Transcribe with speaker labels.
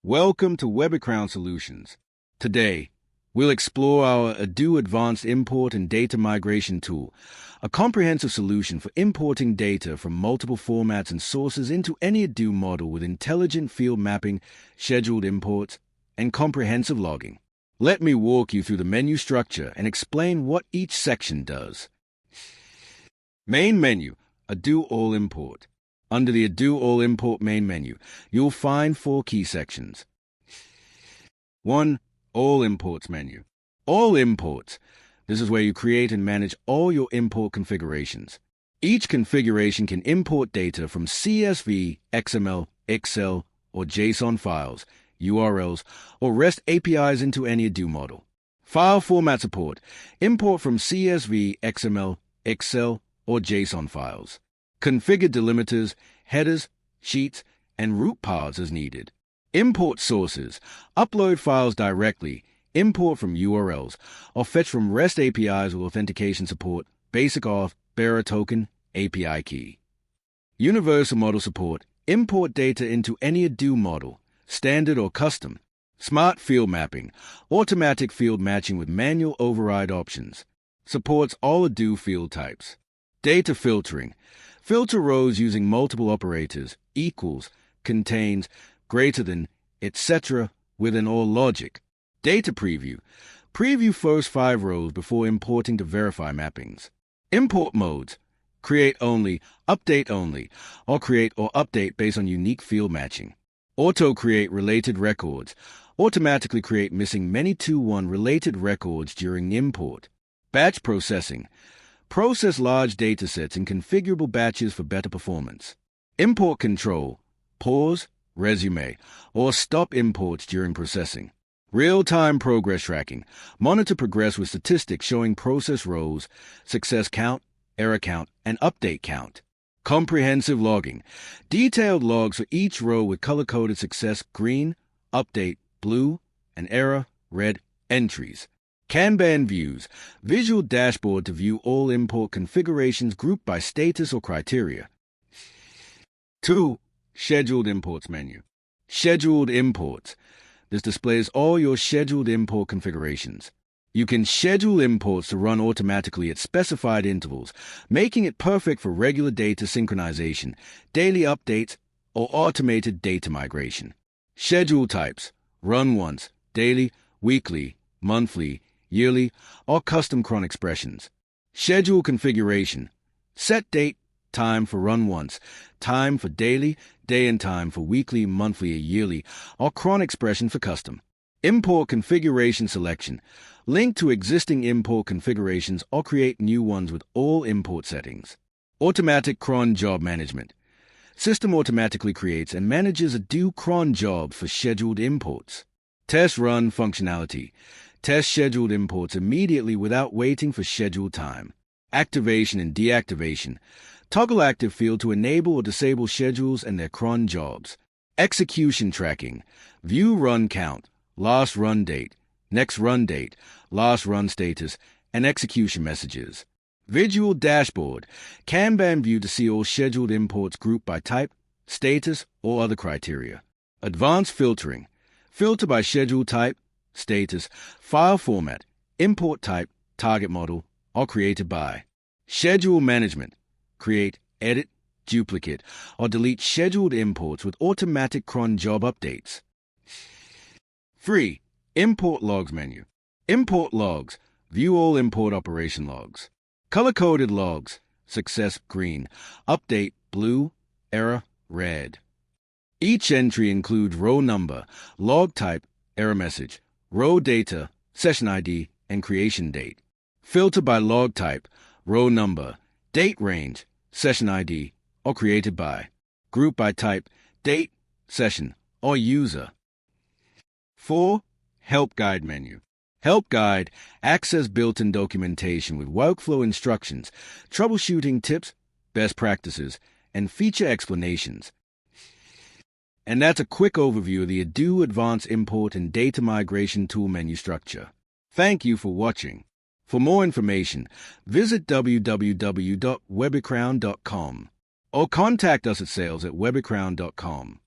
Speaker 1: Welcome to WebbyCrown Solutions. Today, we'll explore our Odoo Advanced Import and Data Migration tool, a comprehensive solution for importing data from multiple formats and sources into any Odoo model with intelligent field mapping, scheduled imports, and comprehensive logging. Let me walk you through the menu structure and explain what each section does. Main menu, Odoo All Import. Under the Odoo All Import main menu, you'll find 4 key sections. 1. All Imports menu. All Imports. This is where you create and manage all your import configurations. Each configuration can import data from CSV, XML, Excel, or JSON files, URLs, or REST APIs into any Odoo model. File format support. Import from CSV, XML, Excel, or JSON files. Configure delimiters, headers, sheets, and root paths as needed. Import sources. Upload files directly, import from URLs, or fetch from REST APIs with authentication support, basic auth, bearer token, API key. Universal model support. Import data into any Odoo model, standard or custom. Smart field mapping. Automatic field matching with manual override options. Supports all Odoo field types. Data filtering. Filter rows using multiple operators, equals, contains, greater than, etc. within all logic. Data preview. Preview first 5 rows before importing to verify mappings. Import modes. Create only, update only, or create or update based on unique field matching. Auto-create related records. Automatically create missing many-to-one related records during import. Batch processing. Process large datasets in configurable batches for better performance. Import control. Pause, resume, or stop imports during processing. Real-time progress tracking. Monitor progress with statistics showing process rows, success count, error count, and update count. Comprehensive logging. Detailed logs for each row with color-coded success green, update blue, and error red entries. Kanban views. Visual dashboard to view all import configurations grouped by status or criteria. 2. Scheduled Imports menu. Scheduled Imports. This displays all your scheduled import configurations. You can schedule imports to run automatically at specified intervals, making it perfect for regular data synchronization, daily updates, or automated data migration. Schedule types. Run once, daily, weekly, monthly, yearly, or custom cron expressions. Schedule configuration. Set date, time for run once, time for daily, day and time for weekly, monthly, or yearly, or cron expression for custom. Import configuration selection. Link to existing import configurations or create new ones with all import settings. Automatic cron job management. System automatically creates and manages Odoo cron jobs for scheduled imports. Test run functionality. Test scheduled imports immediately without waiting for scheduled time. Activation and deactivation. Toggle active field to enable or disable schedules and their cron jobs. Execution tracking. View run count, last run date, next run date, last run status, and execution messages. Visual dashboard. Kanban view to see all scheduled imports grouped by type, status, or other criteria. Advanced filtering. Filter by schedule type, status, file format, import type, target model, or created by. Schedule management. Create, edit, duplicate, or delete scheduled imports with automatic cron job updates. 3. Import logs menu. Import logs. View all import operation logs. Color-coded logs. Success green, update blue, error red. Each entry includes row number, log type, error message, row data, session ID, and creation date. Filter by log type, row number, date range, session ID, or created by. Group by type, date, session, or user. 4. Help Guide menu. Help Guide. Access built-in documentation with workflow instructions, troubleshooting tips, best practices, and feature explanations. And that's a quick overview of the Odoo Advanced Import and Data Migration tool menu structure. Thank you for watching. For more information, visit www.webbycrown.com or contact us at sales@webbycrown.com.